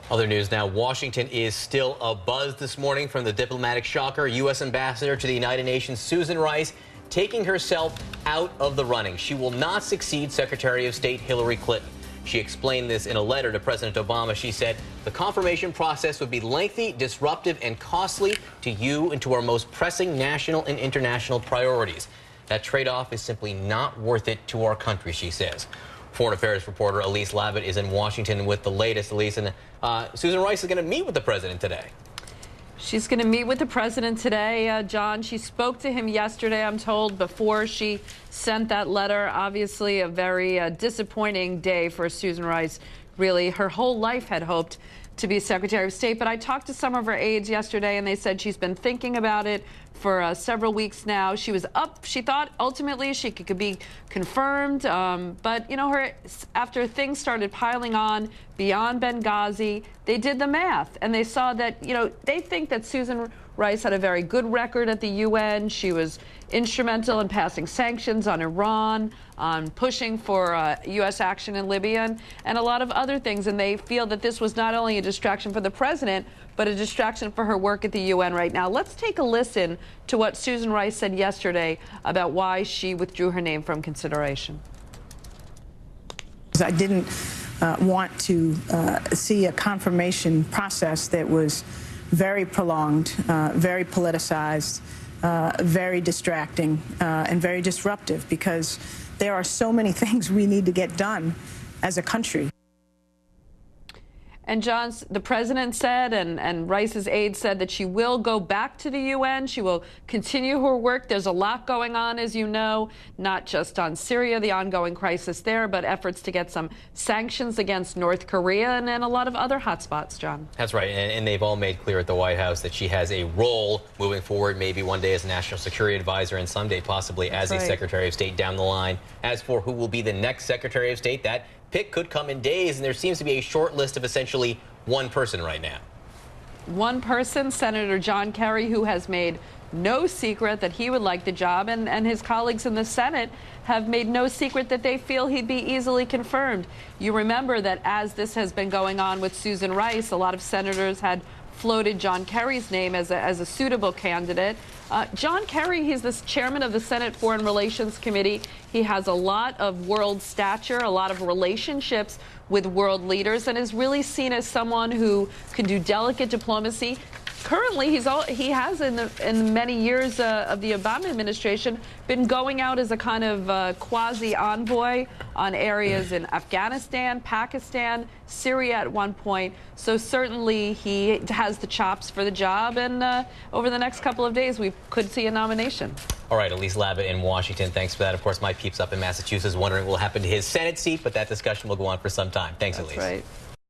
Other news now, Washington is still abuzz this morning from the diplomatic shocker. U.S. Ambassador to the United Nations, Susan Rice, taking herself out of the running. She will not succeed Secretary of State Hillary Clinton. She explained this in a letter to President Obama. She said the confirmation process would be lengthy, disruptive, and costly to you and to our most pressing national and international priorities. That trade-off is simply not worth it to our country, she says. Foreign Affairs reporter Elise Labott is in Washington with the latest. Elise, and Susan Rice is going to meet with the president today. She's going to meet with the president today, John. She spoke to him yesterday, I'm told, before she sent that letter. Obviously, a very disappointing day for Susan Rice. Really, her whole life had hoped to be Secretary of State. But I talked to some of her aides yesterday, and they said she's been thinking about it for several weeks now. She was up. She thought ultimately she could be confirmed. But, you know, after things started piling on beyond Benghazi, they did the math, and they saw that, you know, they think that Susan Rice had a very good record at the UN. She was instrumental in passing sanctions on Iran, on pushing for U.S. action in Libya, and a lot of other things. And they feel that this was not only a distraction for the president, but a distraction for her work at the UN right now. Let's take a listen to what Susan Rice said yesterday about why she withdrew her name from consideration. I didn't want to see a confirmation process that was very prolonged, very politicized, very distracting, and very disruptive, because there are so many things we need to get done as a country. And John, the president said, and Rice's aide said, that she will go back to the UN. She will continue her work. There's a lot going on, as you know, not just on Syria, the ongoing crisis there, but efforts to get some sanctions against North Korea and a lot of other hotspots, John. That's right. And they've all made clear at the White House that she has a role moving forward, maybe one day as National Security Advisor and someday possibly as a Secretary of State down the line. As for who will be the next Secretary of State, that pick could come in days, and there seems to be a short list of essentially one person right now. One person, Senator John Kerry, who has made no secret that he would like the job, and his colleagues in the Senate have made no secret that they feel he'd be easily confirmed. You remember that as this has been going on with Susan Rice, a lot of senators had floated John Kerry's name as a suitable candidate. John Kerry, he's the chairman of the Senate Foreign Relations Committee. He has a lot of world stature, a lot of relationships with world leaders, and is really seen as someone who can do delicate diplomacy. Currently, he has in the many years of the Obama administration been going out as a kind of quasi-envoy on areas in Afghanistan, Pakistan, Syria at one point. So certainly he has the chops for the job, and over the next couple of days we could see a nomination. All right, Elise Labott in Washington, thanks for that. Of course, my peeps up in Massachusetts wondering what will happen to his Senate seat, but that discussion will go on for some time. Thanks, Elise. That's right.